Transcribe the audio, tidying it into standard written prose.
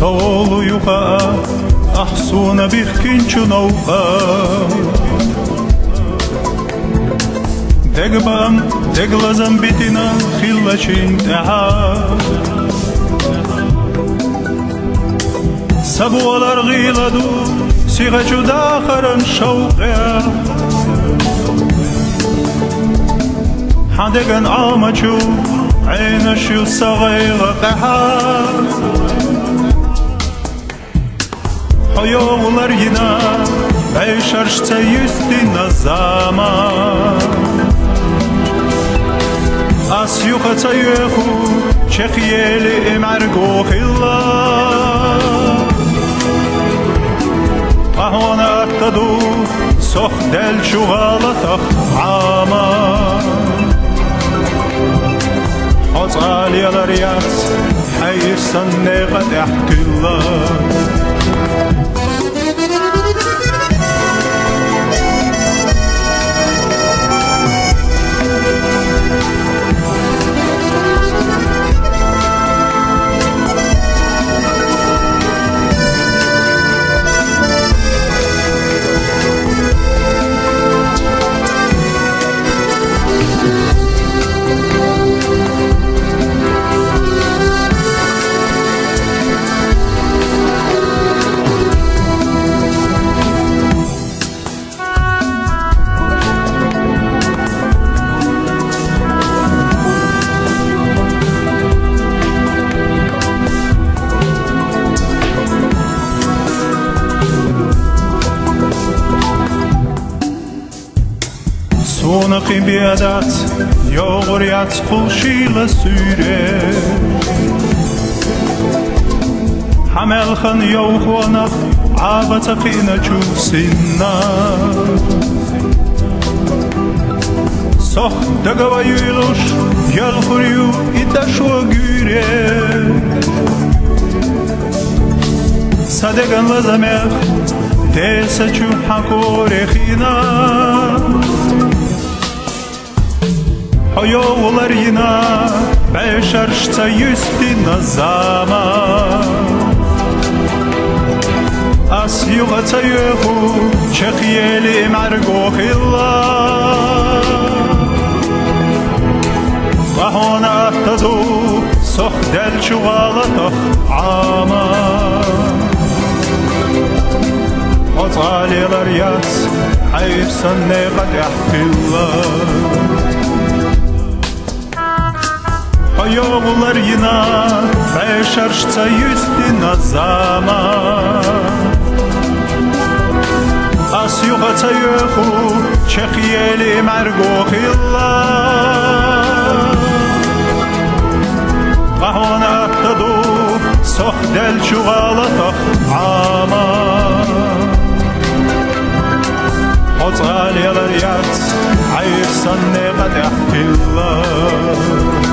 صوليها أحصون بيخكنش نوقا دقبام دقلزم بيتنا خلشين تعال سبوالار غيلادو سيغجو داخرن شوقيا حدقن عامجو عينشو صغير قحار Hayolar yine beşarşta yüzdina zaman As yuqata yuqu çekiyeli emergo khilla Ahwana attadu sox del şuğalatak ama Azaliyalar yaz hayırsan ne qad ahkillah Sonaqi biadat yoğuryat pulşila süre Hamelxan yoğuanaq abataqina çusinna Sox dagava yuyluş yalhuryu itaşua güre Sadegan lazameq tesaçu hakorexina Hayolar yine beşarşta yüzdina zaman As yuqata yuqu çekiyeli mergo khilla Qahona attadu sox del şuğalatak ama Azaliyalar yaz hayırsan ne qad ahkillah Hayolar yine beşarşta yüzdina zaman As yuqata yuqu çekiyeli mergo khilla Qahwana attadu sox del şuğalatak ama Azaliyalar yaz hayırsan ne qad ahkillah